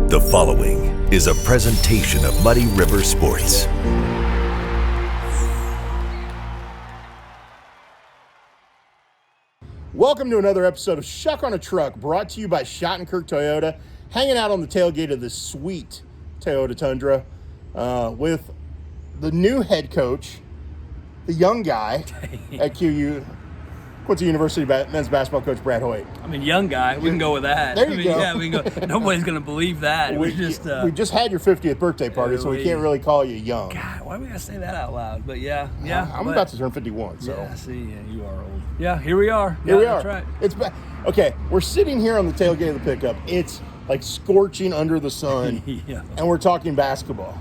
The following is a presentation of Muddy River Sports. Welcome to another episode of Schuck on a Truck, brought to you by Shottenkirk Toyota. Hanging out on the tailgate of this sweet Toyota Tundra with the new head coach, the young guy at Quincy University men's basketball coach, Brad Hoyt. I mean, young guy. We can go with that. There you go. Yeah, we can go. Nobody's going to believe that. We just had your 50th birthday party, so we can't really call you young. God, why do we got to say that out loud? But yeah. I'm about to turn 51, so. Yeah, see, you are old. Yeah, here we are. Here we That's are. right. Okay, we're sitting here on the tailgate of the pickup. It's like scorching under the sun, Yeah. and we're talking basketball.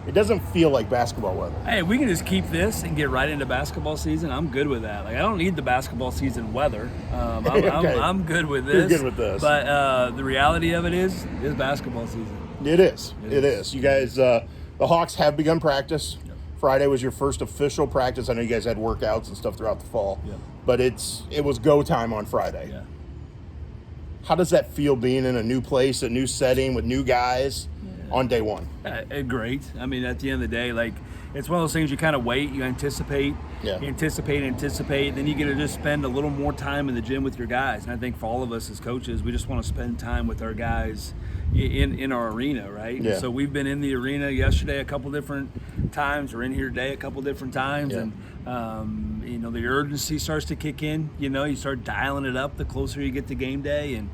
It doesn't feel like basketball weather. Hey, we can just keep this and get right into basketball season. I'm good with that. Like, I don't need the basketball season weather. Okay. I'm good with this. You're good with this. But the reality of it is basketball season. It is. It is. You guys, the Hawks have begun practice. Yep. Friday was your first official practice. I know you guys had workouts and stuff throughout the fall. Yep. But it was go time on Friday. Yeah. How does that feel being in a new place, a new setting with new guys on day one? Great. I mean, at the end of the day, like, it's one of those things you kind of wait, you anticipate, then you get to just spend a little more time in the gym with your guys. And I think for all of us as coaches, we just want to spend time with our guys in our arena, right? Yeah. So we've been in the arena yesterday a couple different times. We're in here today a couple different times. Yeah. And, the urgency starts to kick in. You start dialing it up the closer you get to game day. And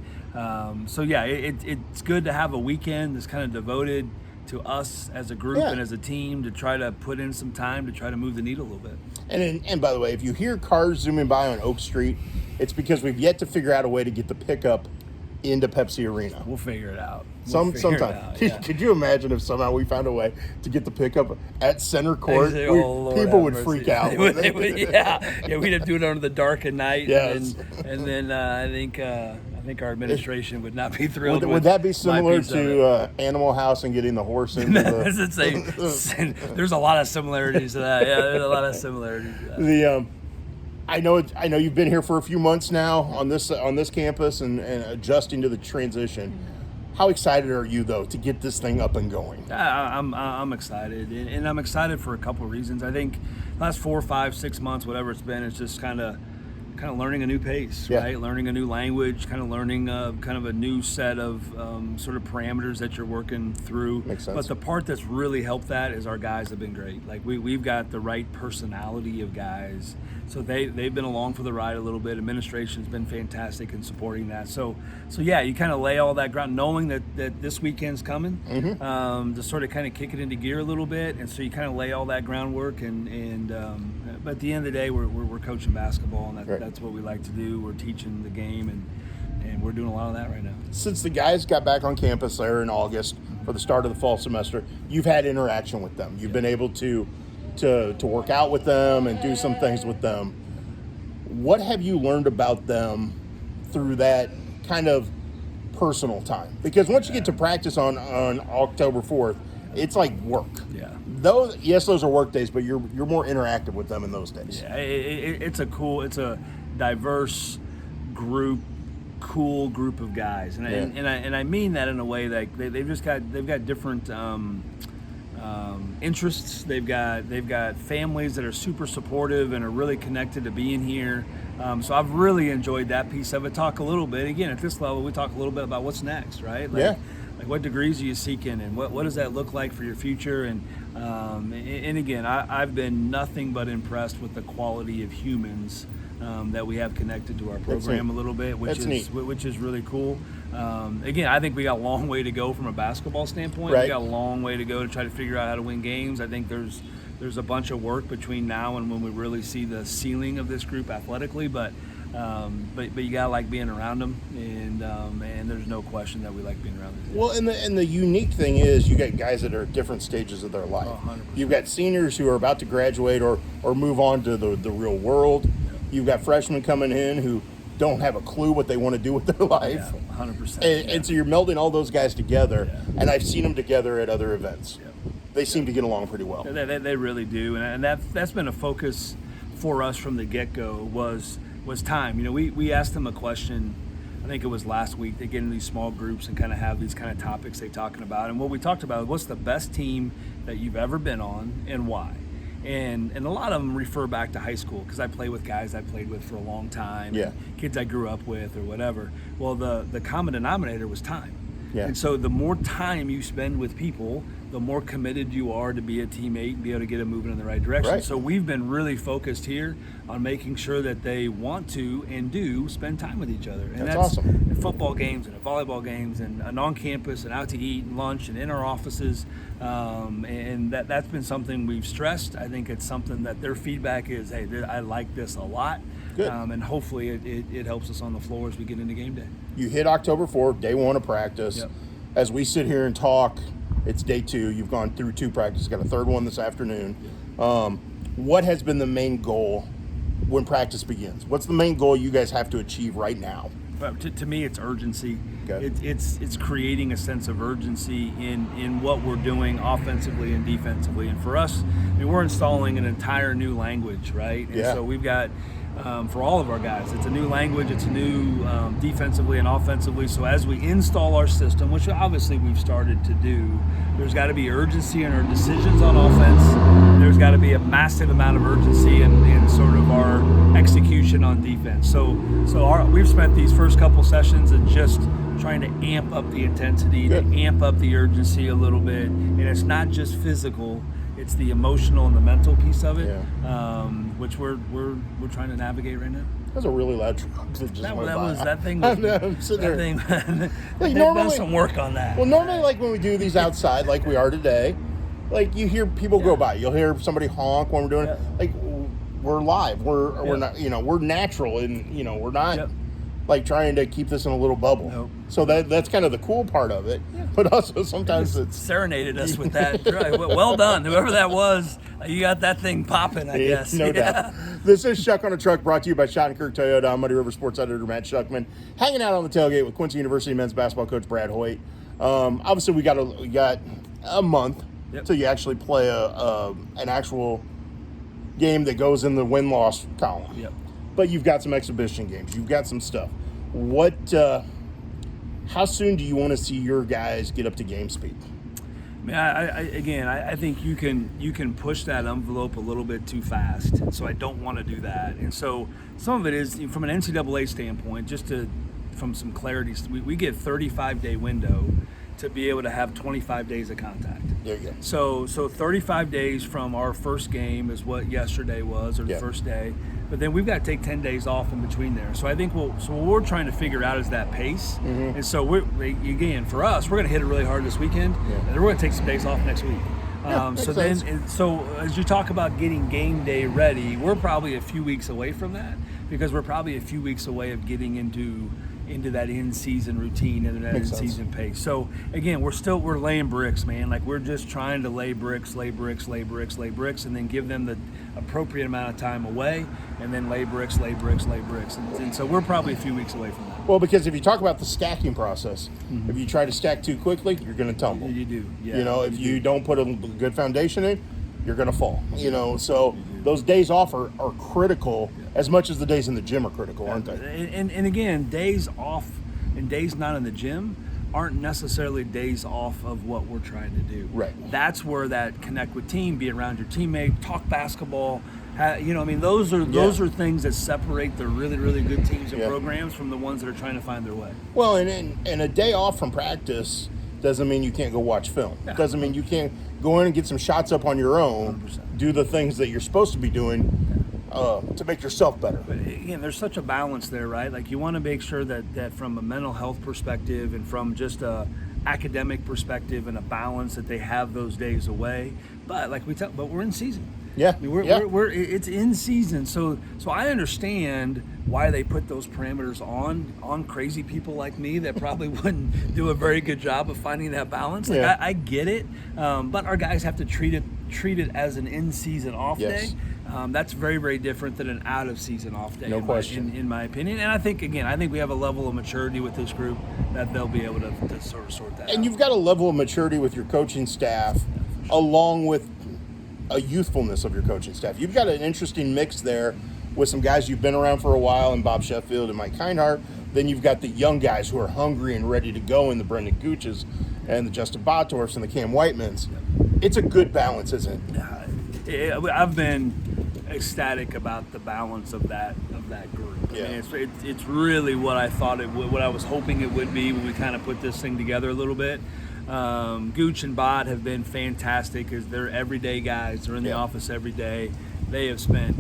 it's good to have a weekend that's kind of devoted to us as a group and as a team to try to put in some time to try to move the needle a little bit. And by the way, if you hear cars zooming by on Oak Street, it's because we've yet to figure out a way to get the pickup into Pepsi Arena. We'll figure it out. Sometime. Yeah. Could you imagine if somehow we found a way to get the pickup at center court? People would freak out. We'd have to do it under the dark at night. Yes. And then I think our administration would not be thrilled. Would that be similar to Animal House and getting the horse into the... There's a lot of similarities to that. Yeah, there's a lot of similarities to that. I know you've been here for a few months now on this campus and adjusting to the transition. How excited are you, though, to get this thing up and going? I'm excited, and I'm excited for a couple of reasons. I think last 4, 5, 6 months, whatever it's been, it's just kind of learning a new pace, right? Learning a new language, kind of learning kind of a new set of sort of parameters that you're working through. Makes sense. But the part that's really helped that is our guys have been great. Like we've got the right personality of guys. So they've been along for the ride a little bit. Administration's been fantastic in supporting that. So yeah, you kind of lay all that ground, knowing that this weekend's coming, to sort of kind of kick it into gear a little bit. And so you kind of lay all that groundwork. But at the end of the day, we're coaching basketball, and that's what we like to do. We're teaching the game, and we're doing a lot of that right now. Since the guys got back on campus there in August for the start of the fall semester, you've had interaction with them. You've been able to work out with them and do some things with them. What have you learned about them through that kind of personal time? Because once you get to practice on October 4th, it's like work. Yeah. Those are work days, but you're more interactive with them in those days. Yeah, it's a diverse group, cool group of guys, and I mean that in a way that they've got different interests. They've got families that are super supportive and are really connected to being here. So I've really enjoyed that piece of it. Talk a little bit again at this level. We talk a little bit about what's next, right? Like what degrees are you seeking, and what does that look like for your future? And again, I've been nothing but impressed with the quality of humans that we have connected to our program a little bit, which is really cool. Again, I think we got a long way to go from a basketball standpoint. Right. We got a long way to go to try to figure out how to win games. I think there's a bunch of work between now and when we really see the ceiling of this group athletically, but you gotta like being around them, and there's no question that we like being around them. Well, and the unique thing is you got guys that are at different stages of their life. 100%. You've got seniors who are about to graduate or move on to the real world. You've got freshmen coming in who don't have a clue what they want to do with their life. Yeah, 100%. And so you're melding all those guys together, and I've seen them together at other events. Yeah. They seem to get along pretty well. They really do, and that's been a focus for us from the get-go was time. We asked them a question I think it was last week, they get into these small groups and kind of have these kind of topics they're talking about. And what we talked about, what's the best team that you've ever been on and why? And a lot of them refer back to high school because I play with guys I played with for a long time, kids I grew up with or whatever. Well, the common denominator was time. Yeah. And so the more time you spend with people, the more committed you are to be a teammate and be able to get them moving in the right direction. Right. So we've been really focused here on making sure that they want to and do spend time with each other. And that's awesome. In football games and at volleyball games and on campus and out to eat and lunch and in our offices. And that's been something we've stressed. I think it's something that their feedback is, hey, I like this a lot. Good. And hopefully it helps us on the floor as we get into game day. You hit October 4th, day 1 of practice. Yep. As we sit here and talk, it's day 2. You've gone through 2 practices, got a third one this afternoon. Yep. What has been the main goal when practice begins? What's the main goal you guys have to achieve right now? To me, it's urgency. Okay. It's creating a sense of urgency in what we're doing offensively and defensively. And for us, I mean, we're installing an entire new language, right? And so we've got, for all of our guys, it's a new language, it's a new defensively and offensively. So as we install our system, which obviously we've started to do, there's got to be urgency in our decisions on offense. There's got to be a massive amount of urgency in sort of our execution on defense. So we've spent these first couple sessions and just trying to amp up the intensity, to amp up the urgency a little bit. And it's not just physical, it's the emotional and the mental piece of it, which we're trying to navigate right now. That was a really loud truck that just went by. That thing was, they've done some work on that. Well, normally, like when we do these outside, like we are today, like you hear people go by. You'll hear somebody honk when we're doing it. Like we're live. We're not, we're natural, and we're not like trying to keep this in a little bubble. Nope. So that's kind of the cool part of it. Yeah. But also sometimes it's serenaded us with that. Well done, whoever that was. You got that thing popping, I guess. No doubt. This is Schuck on a Truck, brought to you by Shottenkirk Toyota. I'm Muddy River Sports Editor Matt Schuckman, hanging out on the tailgate with Quincy University men's basketball coach Brad Hoyt. Obviously, we got a month till you actually play an actual game that goes in the win-loss column. Yep. But you've got some exhibition games. You've got some stuff. How soon do you want to see your guys get up to game speed? I think you can push that envelope a little bit too fast. So I don't want to do that. And so some of it is from an NCAA standpoint, from some clarity, we get 35-day window to be able to have 25 days of contact. There you go. So 35 days from our first game is what yesterday was, or the first day. But then we've got to take 10 days off in between there. So I think what we're trying to figure out is that pace. Mm-hmm. And so for us, we're going to hit it really hard this weekend, and then we're going to take some days off next week. So as you talk about getting game day ready, we're probably a few weeks away from that, because we're probably a few weeks away of getting into that in-season routine and that in-season pace. So again, we're laying bricks, man. Like we're just trying to lay bricks, and then give them the appropriate amount of time away, and then lay bricks. And so we're probably a few weeks away from that. Well, because if you talk about the stacking process, if you try to stack too quickly, you're going to tumble. You do. Yeah. If you don't put a good foundation in, you're going to fall. So those days off are critical as much as the days in the gym are critical, aren't they? And again, days off and days not in the gym aren't necessarily days off of what we're trying to do. Right. That's where that connect with team, be around your teammate, talk basketball. Those are things that separate the really, really good teams and programs from the ones that are trying to find their way. Well, and a day off from practice doesn't mean you can't go watch film. It doesn't mean you can't go in and get some shots up on your own, 100%. Do the things that you're supposed to be doing to make yourself better. But again, there's such a balance there, right? Like you want to make sure that from a mental health perspective and from just a academic perspective and a balance, that they have those days away. But but we're in season. Yeah, I mean, it's in season, so I understand why they put those parameters on crazy people like me that probably wouldn't do a very good job of finding that balance. I get it, but our guys have to treat it as an in-season off day. That's very, very different than an out-of-season off day. No question. In my opinion, and I think we have a level of maturity with this group that they'll be able to sort of sort that out. And you've got a level of maturity with your coaching staff, along with a youthfulness of your coaching staff. You've got an interesting mix there with some guys you've been around for a while, and Bob Sheffield and Mike Kindhart, Then you've got the young guys who are hungry and ready to go in the Brendan Gooches and the Justin Bottorffs and the Cam Whitemans. It's a good balance, isn't it? I've been ecstatic about the balance of that group. Yeah. I mean, it's really what I thought it would, what I was hoping it would be when we kind of put this thing together a little bit. Gooch and Bot have been fantastic because they're everyday guys. They're in the office every day. They have spent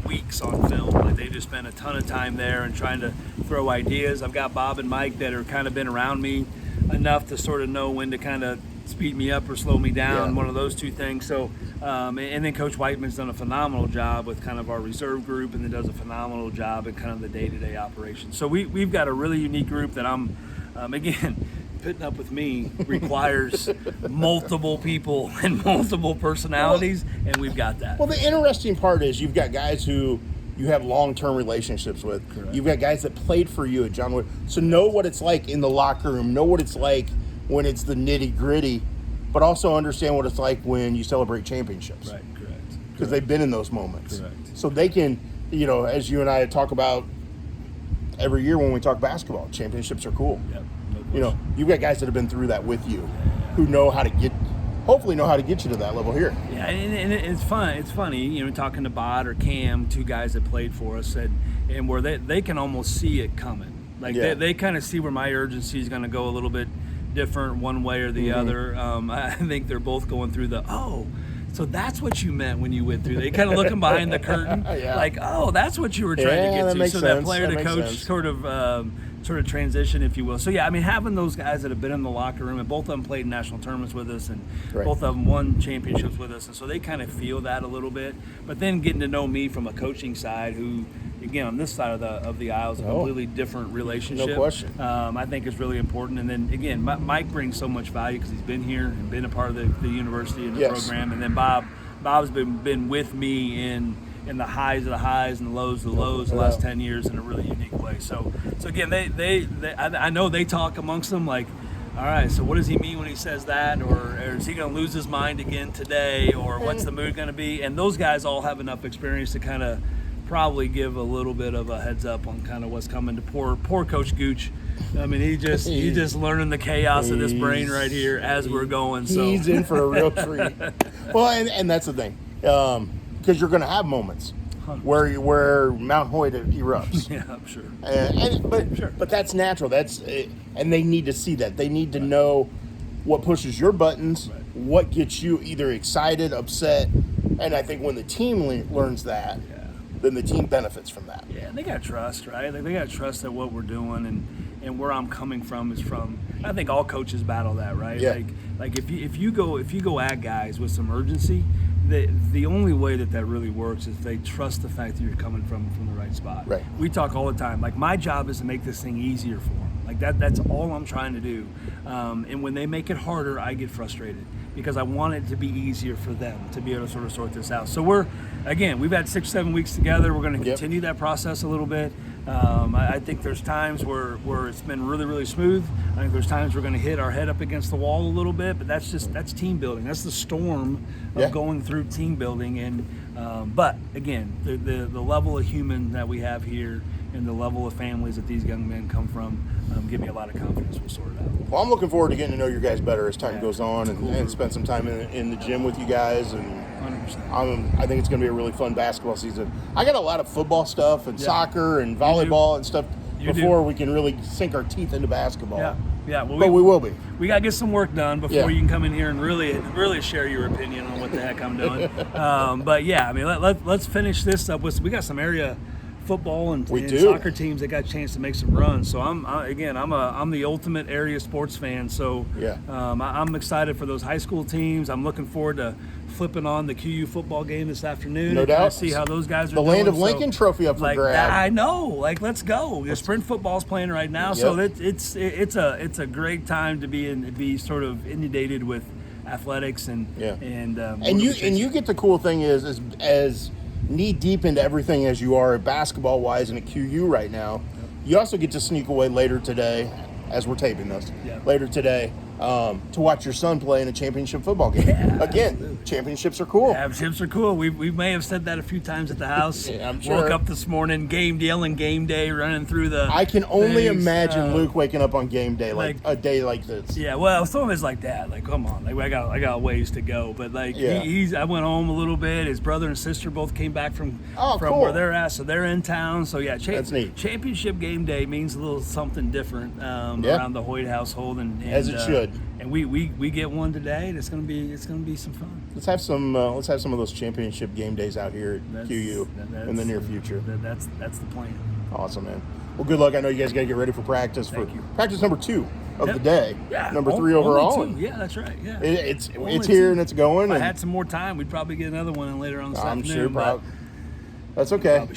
weeks on film. Like they just spent a ton of time there and trying to throw ideas. I've got Bob and Mike that are kind of been around me enough to sort of know when to kind of speed me up or slow me down, one of those two things. So, and then Coach Whiteman's done a phenomenal job with kind of our reserve group, and then does a phenomenal job in kind of the day-to-day operations. So we've got a really unique group that I'm, again, putting up with me requires multiple people and multiple personalities, and we've got that. Well, the interesting part is you've got guys who you have long-term relationships with. Correct. You've got guys that played for you at John Wood. So know what it's like in the locker room, know what it's like when it's the nitty-gritty, but also understand what it's like when you celebrate championships. Right, correct. Because they've been in those moments. Correct. So they can, as you and I talk about every year when we talk basketball, championships are cool. Yep, no question. You've got guys that have been through that with you who know how to hopefully know how to get you to that level here. Yeah, and it's fun. It's funny, talking to Bod or Cam, two guys that played for us, and where they can almost see it coming. Like they kind of see where my urgency is going to go a little bit different one way or the other. I think they're both going through so that's what you meant when you went through. They kind of looking behind the curtain, like, that's what you were trying to get to. So that player to coach sort of transition, if you will. So yeah, I mean, having those guys that have been in the locker room, and both of them played in national tournaments with us, and both of them won championships with us, and so they kind of feel that a little bit. But then getting to know me from a coaching side, who, again, on this side of the aisle is a completely different relationship. No question. I think is really important. And then again, Mike brings so much value because he's been here and been a part of the university and the program. And then Bob's been with me in the highs of the highs and the lows of the lows the last 10 years in a really unique way. So again, I know they talk amongst them like, all right, so what does he mean when he says that? Or is he going to lose his mind again today? Or what's the mood going to be? And those guys all have enough experience to kind of probably give a little bit of a heads up on kind of what's coming to poor Coach Gooch. I mean, he's just learning the chaos of this brain right here as we're going. So he's in for a real treat. Well, and that's the thing, because you're going to have moments where Mount Hoyt erupts. Yeah, I'm sure. But that's natural. And they need to see that. They need to know what pushes your buttons, what gets you either excited, upset, and I think when the team learns that. Then the team benefits from that. Yeah, and they got trust, right? Like they got trust that what we're doing and where I'm coming from is from. I think all coaches battle that, right? Yeah. Like if you go at guys with some urgency, the only way that really works is they trust the fact that you're coming from the right spot. Right. We talk all the time. Like my job is to make this thing easier for them. Like that's all I'm trying to do. And when they make it harder, I get frustrated because I want it to be easier for them to be able to sort of sort this out. So we've had 6-7 weeks together. We're going to continue that process a little bit. I think there's times where it's been really, really smooth. I think there's times we're going to hit our head up against the wall a little bit, but that's team building. That's the storm of going through team building. And but again, the level of human that we have here and the level of families that these young men come from give me a lot of confidence we'll sort it out. Well, I'm looking forward to getting to know you guys better as time goes on and spend some time in the gym with you guys. And 100%. I think it's going to be a really fun basketball season. I got a lot of football stuff and soccer and volleyball and stuff before we can really sink our teeth into basketball. Yeah. Well, but we will be. We got to get some work done before you can come in here and really share your opinion on what the heck I'm doing. But yeah, I mean, let's finish this up with. We got some area football and soccer teams that got a chance to make some runs. So I'm the ultimate area sports fan. So I'm excited for those high school teams. I'm looking forward to flipping on the QU football game this afternoon. No doubt. See how those guys are doing. The Land of Lincoln trophy up for grabs. I know. Like, let's go. Sprint football's playing right now, so it's a great time to be sort of inundated with athletics and you get the cool thing is as knee deep into everything as you are basketball wise and at QU right now. You also get to sneak away later today, as we're taping this. Later today, to watch your son play in a championship football game. Yeah, Again, absolutely. championships are cool. Championships are cool. We may have said that a few times at the house. Yeah, I'm sure. Woke up this morning, yelling game day, running through the. I can only things. imagine Luke waking up on game day like a day like this. Yeah, well, some of it's like that. Like, come on, like I got ways to go. But like, I went home a little bit. His brother and sister both came back from cool. where they're at, so they're in town. So yeah, that's neat. Championship game day means a little something different around the Hoyt household, and as it should. And we get one today, and it's gonna be some fun. Let's have some of those championship game days out here at QU in the near future. That's the plan. Awesome, man. Well, good luck. I know you guys got to get ready for practice. Thank you. Practice number 2 of the day. Yeah, number 3 overall. Only 2. Yeah, that's right. Yeah, it's here and it's going. If I had some more time, we'd probably get another one in later on this afternoon. I'm sure. That's okay.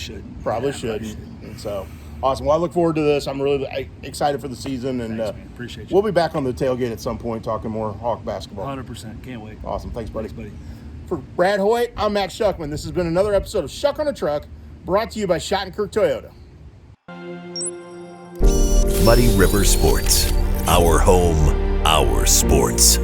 Probably should. And so, awesome. Well, I look forward to this. I'm really excited for the season, and Thanks, man. Appreciate you. We'll be back on the tailgate at some point talking more Hawk basketball. 100%. Can't wait. Awesome. Thanks, buddy. Thanks, buddy. For Brad Hoyt, I'm Max Schuckman. This has been another episode of Schuck on a Truck, brought to you by Shottenkirk Toyota. Muddy River Sports. Our home, our sports.